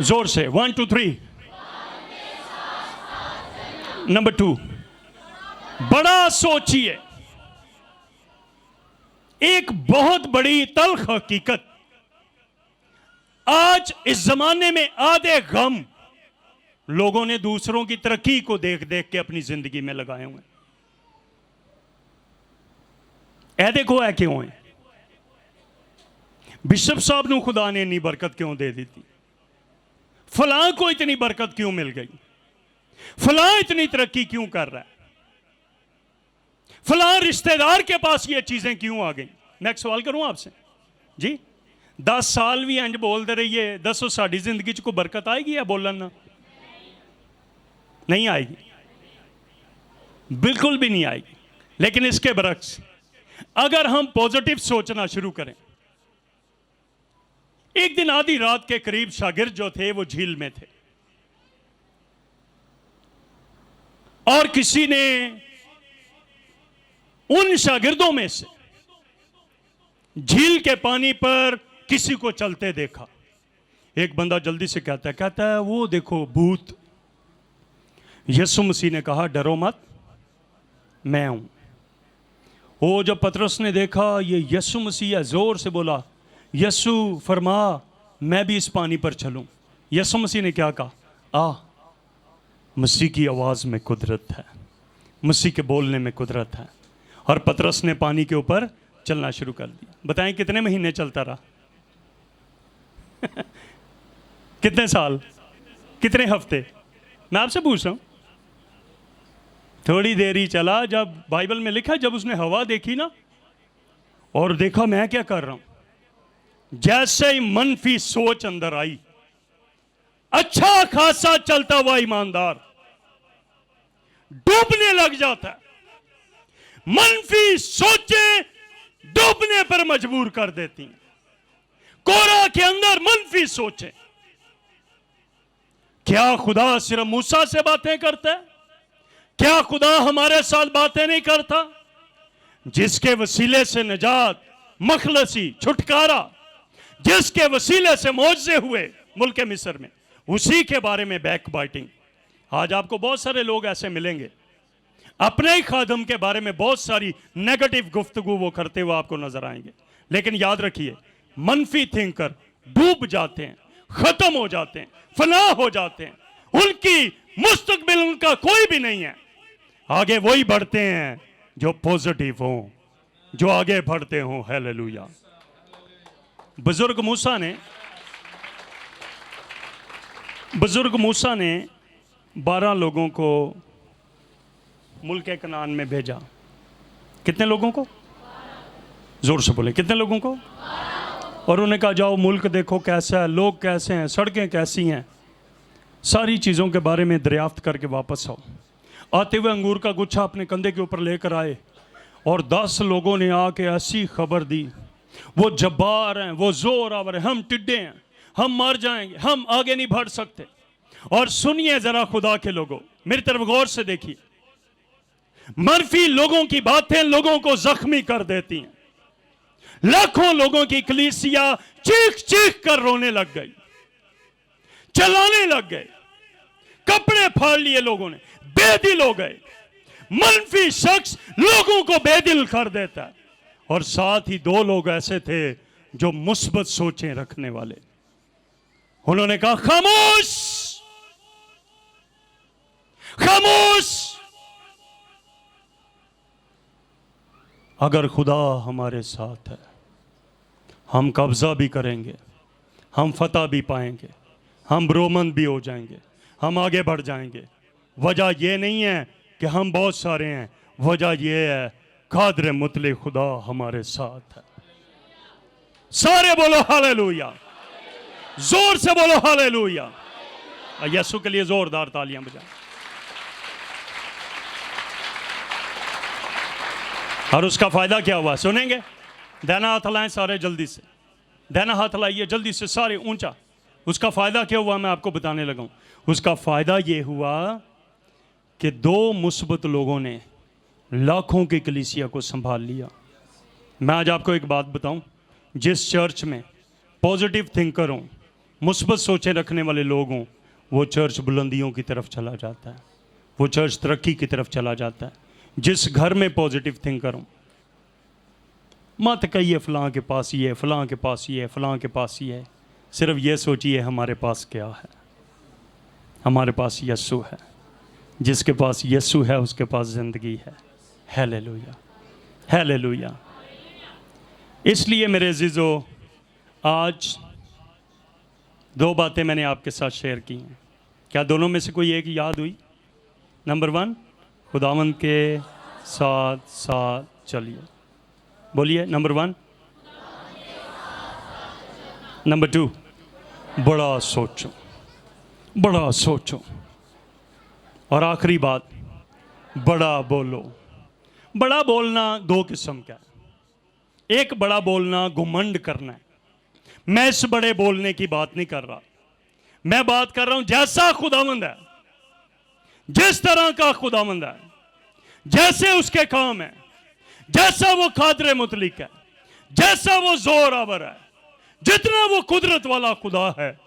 जोर से, 1 2 3। नंबर 2, बड़ा सोचिए। एक बहुत बड़ी तल्ख हकीकत, आज इस जमाने में आधे गम लोगों ने दूसरों की तरक्की को देख देख के अपनी जिंदगी में लगाए हुए। ऐ देखो ऐ क्यों है, बिशप साहब ਨੂੰ खुदा ने इतनी बरकत क्यों दे दी थी, फलां को इतनी बरकत क्यों मिल गई, फलां इतनी तरक्की क्यों कर रहा है, फलां रिश्तेदार के पास ये चीजें क्यों आ गई। मैं एक सवाल करूं आपसे जी, 10 साल भी इंज बोलते रहिए, दसो साड़ी जिंदगी च कोई बरकत आएगी या बोलन ना? नहीं आएगी, बिल्कुल भी नहीं आएगी। लेकिन इसके बरक्स अगर हम पॉजिटिव सोचना शुरू करें। एक दिन आधी रात के करीब शागिर्द जो थे वो झील में थे और किसी ने उन शागिर्दों में से झील के पानी पर किसी को चलते देखा। एक बंदा जल्दी से कहता है वो देखो भूत। यीशु मसीह ने कहा डरो मत, मैं हूं। वो जब पतरस ने देखा ये यीशु मसीह है, जोर से बोला यीशु फरमा मैं भी इस पानी पर चलूं। यीशु मसीह ने क्या कहा? आ। मसीह की आवाज में कुदरत है, मसीह के बोलने में कुदरत है। और पतरस ने पानी के ऊपर चलना शुरू कर दिया। बताएं कितने महीने चलता रहा? कितने साल, कितने हफ्ते? मैं आपसे पूछ रहा हूं। थोड़ी देर ही चला। जब बाइबल में लिखा जब उसने हवा देखी ना और देखा मैं क्या कर रहा हूं, जैसे ही मनफी सोच अंदर आई, अच्छा खासा चलता हुआ ईमानदार डूबने लग जाता है। मनफी सोचें डूबने पर मजबूर कर देती हैं। कोरा के अंदर मनफी सोचें। क्या खुदा सिर्फ मूसा से बातें करता है? क्या खुदा हमारे साथ बातें नहीं करता? जिसके वसीले से निजात, मखलसी, छुटकारा, जिसके वसीले से मौजज़े हुए मुल्क मिस्र में, उसी के बारे में बैक बाइटिंग। आज आपको बहुत सारे लोग ऐसे मिलेंगे, अपने ही खादम के बारे में बहुत सारी नेगेटिव गुफ्तगू वो करते हुए आपको नजर आएंगे। लेकिन याद रखिए, मनफी थिंकर डूब जाते हैं, खत्म हो जाते हैं, फना हो जाते हैं, उनकी मुस्तकबिल उनका कोई भी नहीं है। आगे वही बढ़ते हैं जो पॉजिटिव हों, जो आगे बढ़ते हों। हालेलुया। बुजुर्ग मूसा ने 12 लोगों को मुल्क कनान में भेजा। कितने लोगों को? जोर से बोले, कितने लोगों को? और उन्हें कहा जाओ मुल्क देखो कैसा है, लोग कैसे हैं, सड़कें कैसी हैं, सारी चीज़ों के बारे में दरियाफ्त करके वापस आओ। आते हुए अंगूर का गुच्छा अपने कंधे के ऊपर लेकर आए और 10 लोगों ने आके ऐसी खबर दी, वो जब्बार हैं, वो जोरावर हैं, हम टिड्डे हैं, हम मर जाएंगे, हम आगे नहीं बढ़ सकते। और सुनिए जरा खुदा के लोगों, मेरी तरफ गौर से देखिए, मनफी लोगों की बातें लोगों को जख्मी कर देती हैं। लाखों लोगों की कलीसिया चीख चीख कर रोने लग गई, चलाने लग गए, कपड़े फाड़ लिए लोगों ने, बेदिल हो गए। मनफी शख्स लोगों को बेदिल कर देता है। और साथ ही 2 लोग ऐसे थे जो मुस्बत सोचें रखने वाले। उन्होंने कहा खामोश, खामोश, अगर खुदा हमारे साथ है हम कब्जा भी करेंगे, हम फतह भी पाएंगे, हम ब्रोमंद भी हो जाएंगे, हम आगे बढ़ जाएंगे। वजह यह नहीं है कि हम बहुत सारे हैं, वजह यह है कादर मुतले खुदा हमारे साथ है। सारे बोलो हालेलुया, जोर से बोलो हालेलुया। यीशु के लिए जोरदार तालियां बजाएं। और उसका फायदा क्या हुआ सुनेंगे? दाहिना हाथ लाएं सारे, जल्दी से दाहिना हाथ लाइए, जल्दी से सारे ऊंचा। उसका फायदा क्या हुआ मैं आपको बताने लगा हूं। उसका फायदा यह हुआ कि 2 मुस्बत लोगों ने लाखों की कलीसिया को संभाल लिया। मैं आज आपको एक बात बताऊं, जिस चर्च में पॉजिटिव थिंकर हों, मुस्बत सोचें रखने वाले लोग हों, वो चर्च बुलंदियों की तरफ चला जाता है, वो चर्च तरक्की की तरफ चला जाता है। जिस घर में पॉजिटिव थिंकर हों, मत कहिए फलां के पास ये है, फलां के पास ये है, फलां के पास ये है। सिर्फ ये सोचिए हमारे पास क्या है। हमारे पास यीशु है। जिसके पास यीशु है उसके पास ज़िंदगी है। Hallelujah, hallelujah. इसलिए मेरे अज़ीज़ों, आज 2 बातें मैंने आपके साथ शेयर की हैं। क्या दोनों में से कोई एक याद हुई? नंबर 1, खुदावंद के साथ साथ चलिए, बोलिए। नंबर 1। नंबर 2, बड़ा सोचो, बड़ा सोचो। और आखिरी बात, बड़ा बोलो। बड़ा बोलना 2 किस्म का है। एक बड़ा बोलना घुमंड करना है। मैं इस बड़े बोलने की बात नहीं कर रहा, मैं बात कर रहा हूं जैसा खुदावंद है, जिस तरह का खुदावंद है, जैसे उसके काम है, जैसा वो कादर मुतलिक है, जैसा वो जोरावर है, जितना वो कुदरत वाला खुदा है,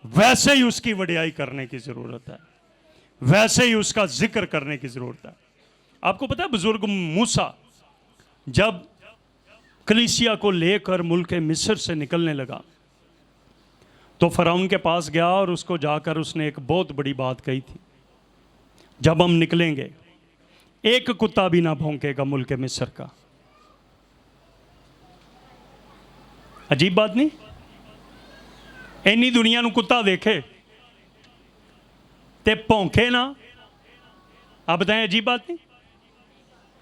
वैसे ही उसकी वडियाई करने की जरूरत है, वैसे ही उसका जिक्र करने की जरूरत है। आपको पता है बुजुर्ग मूसा जब कलीसिया को लेकर मुल्क मिस्र से निकलने लगा तो फराउन के पास गया और उसको जाकर उसने एक बहुत बड़ी बात कही थी, जब हम निकलेंगे एक कुत्ता भी ना भौंकेगा मुल्क मिस्र का। अजीब बात नहीं? इन्नी दुनिया नू कुत्ता देखे ते भौंके ना, आप बताएं अजीब बात नहीं?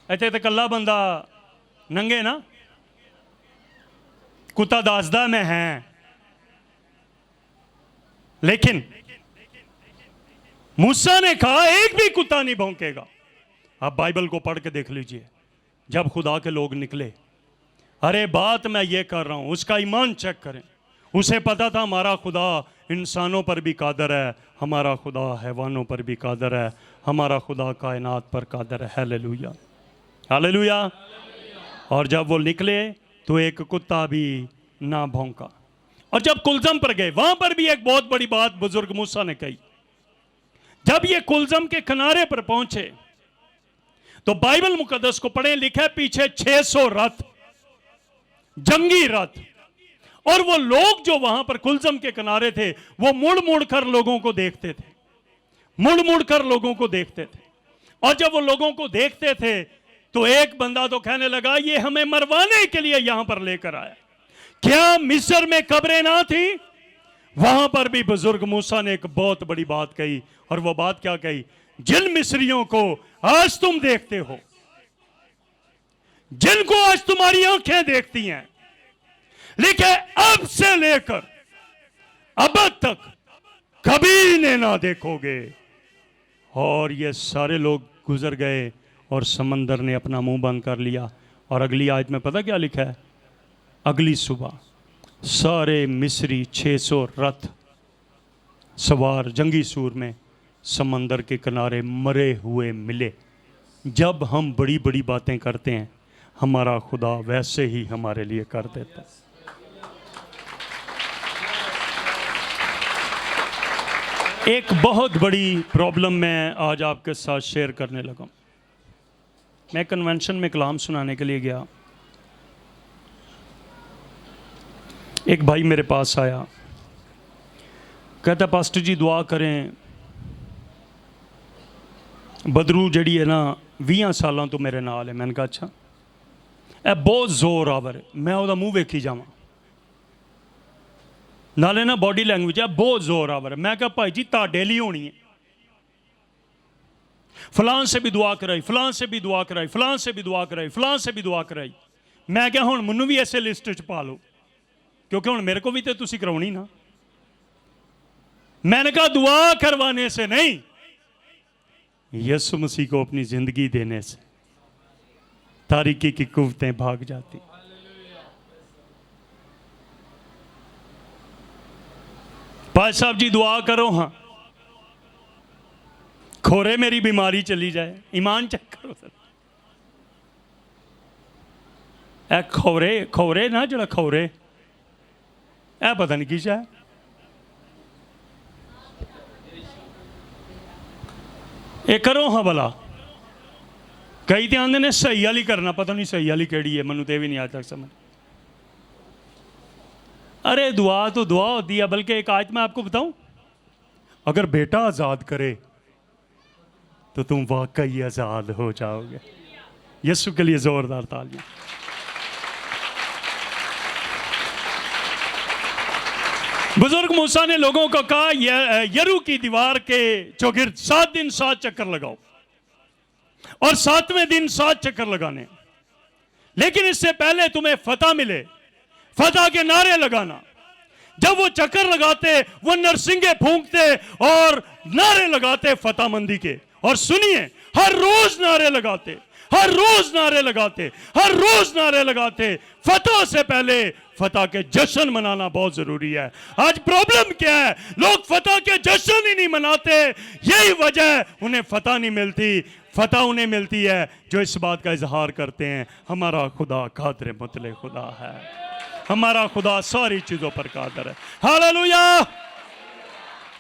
इत्थे तो कल्ला बंदा नंगे ना, कुत्ता दसदा मैं है, लेकिन मूसा ने कहा एक भी कुत्ता नहीं भौंकेगा। आप बाइबल को पढ़ के देख लीजिए, जब खुदा के लोग निकले, अरे बात मैं ये कर रहा हूं, उसका ईमान चेक करें, उसे पता था हमारा खुदा इंसानों पर भी कादर है, हमारा खुदा हैवानों पर भी कादर है, हमारा खुदा कायनात पर कादर है। Hallelujah, hallelujah. और जब वो निकले तो एक कुत्ता भी ना भौंका। और जब कुलजम पर गए, वहां पर भी एक बहुत बड़ी बात बुजुर्ग मूसा ने कही। जब ये कुलजम के किनारे पर पहुंचे तो बाइबल मुकद्दस को पढ़े, लिखा है पीछे 600 रथ, जंगी रथ। और वो लोग जो वहां पर कुलजम के किनारे थे वो मुड़ मुड़ कर लोगों को देखते थे, मुड़ मुड़ कर लोगों को देखते थे। और जब वो लोगों को देखते थे तो एक बंदा तो कहने लगा, ये हमें मरवाने के लिए यहां पर लेकर आया। क्या मिस्र में कब्रें ना थी? वहां पर भी बुजुर्ग मूसा ने एक बहुत बड़ी बात कही। और वो बात क्या कही? जिन मिस्रियों को आज तुम देखते हो, जिनको आज तुम्हारी आंखें देखती हैं, लेकिन अब से लेकर अब तक कभी ने ना देखोगे। और ये सारे लोग गुजर गए और समंदर ने अपना मुंह बंद कर लिया। और अगली आयत में पता क्या लिखा है? अगली सुबह सारे मिस्री 600 रथ सवार जंगी सूर में समंदर के किनारे मरे हुए मिले। जब हम बड़ी बड़ी बातें करते हैं, हमारा खुदा वैसे ही हमारे लिए कर देता है। एक बहुत बड़ी प्रॉब्लम मैं आज आपके साथ शेयर करने लगा। मैं कन्वेंशन में कलाम सुनाने के लिए गया। एक भाई मेरे पास आया, कहता पास्टर जी दुआ करें, बदरू जड़ी है ना 20 सालों तो मेरे नाल है। मैंने कहा अच्छा, ए बहुत जोर आवर, मैं वह मूँह वेखी जावा, नाले ना बॉडी लैंग्वेज है बहुत जोर आवर। मैं कहा भाई जी ताडे लिए होनी है, फलां से भी दुआ कराई, फलां से भी दुआ कराई, फलां से भी दुआ कराई, फलां से भी दुआ कराई। मैं क्या हुण मैनू भी ऐसे लिस्ट च पा लो, क्योंकि हुण मेरे को भी तो तुसी कराउणी ना। मैंने कहा दुआ करवाने से नहीं, यीशु मसीह को अपनी जिंदगी देने से तारीकी की कुव्वतें भाग जाती। भाई साहब जी दुआ करो, हाँ खोरे मेरी बीमारी चली जाए। ईमान चेक करो सर, ए खोरे खोरे ना जड़ा खोरे ए पता नहीं की शायद ये करो हाँ भला। कई तो आंदे ने सही वाली करना, पता नहीं सही वाली केड़ी है, मैनू तो भी नहीं आज तक समझ। अरे दुआ तो दुआ होती है। बल्कि एक आयत मैं आपको बताऊं, अगर बेटा आज़ाद करे तो तुम वाकई आज़ाद हो जाओगे। यीशु के लिए जोरदार तालियां। बुजुर्ग मूसा ने लोगों को कहा यरू की दीवार के चौगिर्द 7 दिन 7 चक्कर लगाओ, और 7वें दिन 7 चक्कर लगाने। लेकिन इससे पहले तुम्हें फतह मिले, फतह के नारे लगाना। जब वो चक्कर लगाते वो नरसिंगे फूंकते और नारे लगाते फतहमंदी के। और सुनिए, हर रोज नारे लगाते, हर रोज नारे लगाते, हर रोज नारे लगाते। फतह से पहले फतह के जश्न मनाना बहुत जरूरी है। आज प्रॉब्लम क्या है? लोग फतह के जश्न ही नहीं मनाते। यही वजह उन्हें फतह नहीं मिलती। फतह उन्हें मिलती है जो इस बात का इजहार करते हैं, हमारा खुदा कादिर मुतलक खुदा है, हमारा खुदा सारी चीज़ों पर कादिर है। हालेलुया।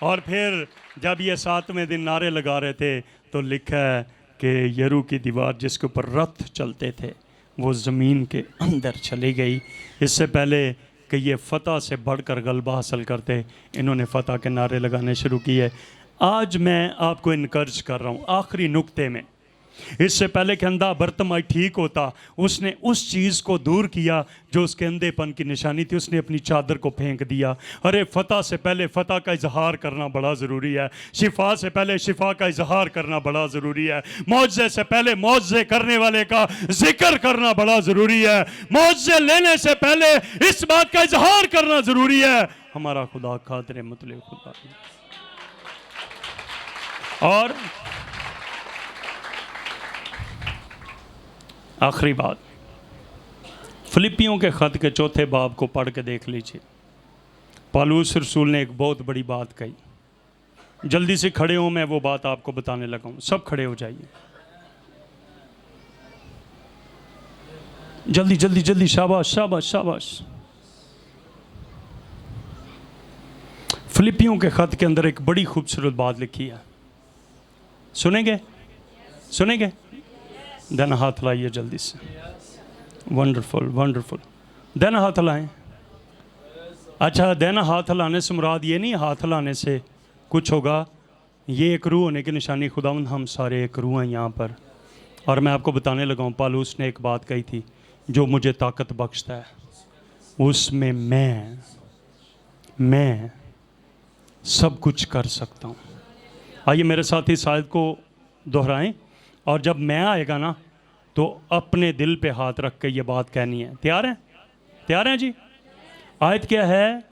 और फिर जब ये 7वें दिन नारे लगा रहे थे तो लिखा है कि यरू की दीवार जिसके ऊपर रथ चलते थे वो ज़मीन के अंदर चली गई। इससे पहले कि ये फतह से बढ़कर गलबा हासिल करते, इन्होंने फतह के नारे लगाने शुरू किए। आज मैं आपको इनकर्ज कर रहा हूँ आखिरी नुक्ते में, इससे पहले कि अंधा बर्तमाई ठीक होता, उसने उस चीज़ को दूर किया जो उसके अंधेपन की निशानी थी। उसने अपनी चादर को फेंक दिया। अरे फतह से पहले फतह का इजहार करना बड़ा ज़रूरी है। शिफा से पहले शिफा का इजहार करना बड़ा ज़रूरी है। मौजज़े से पहले मौजज़े करने वाले का जिक्र करना बड़ा ज़रूरी है। मौजज़े लेने से पहले इस बात का इजहार करना ज़रूरी है, हमारा खुदा कादिर मुतलक खुदा। और आखिरी बात, फिलिपियों के ख़त के 4 बाब को पढ़ के देख लीजिए। पालूस रसूल ने एक बहुत बड़ी बात कही। जल्दी से खड़े हो, मैं वो बात आपको बताने लगा हूं। सब खड़े हो जाइए, जल्दी जल्दी जल्दी। शाबाश शाबाश शाबाश। फिलिपियों के खत के अंदर एक बड़ी खूबसूरत बात लिखी है, सुनेंगे? सुनेंगे? देन हाथ लाइए जल्दी से। Wonderful wonderful. देन हाथ लाएं। अच्छा, देन हाथ लाने से मुराद ये नहीं हाथ लाने से कुछ होगा, ये एक रूह होने की निशानी। खुदावंद हम सारे एक रूह हैं यहाँ पर। और मैं आपको बताने लगा हूँ, पालूस ने एक बात कही थी, जो मुझे ताकत बख्शता है उसमें मैं सब कुछ कर सकता हूँ। आइए मेरे साथ इस आयत को दोहराएं, और जब मैं आएगा ना तो अपने दिल पे हाथ रख के ये बात कहनी है। तैयार हैं? तैयार हैं जी? आयत क्या है?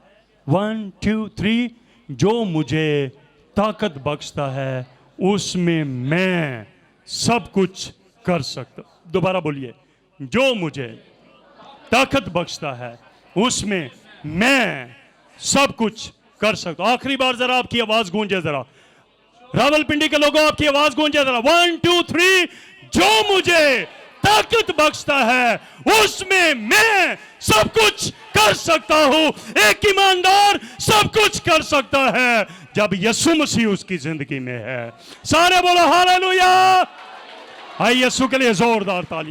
1 2 3। जो मुझे ताकत बख्शता है उसमें मैं सब कुछ कर सकता हूँ। दोबारा बोलिए, जो मुझे ताकत बख्शता है उसमें मैं सब कुछ कर सकता हूँ। आखिरी बार जरा आपकी आवाज गूंजे, जरा रावलपिंडी के लोगों आपकी आवाज गूंजे जरा। 1 2 3। जो मुझे ताकत बख्शता है उसमें मैं सब कुछ कर सकता हूं। एक ईमानदार सब कुछ कर सकता है जब यीशु मसीह उसकी जिंदगी में है। सारे बोलो हालेलुया। आइए यीशु के लिए जोरदार तालियां।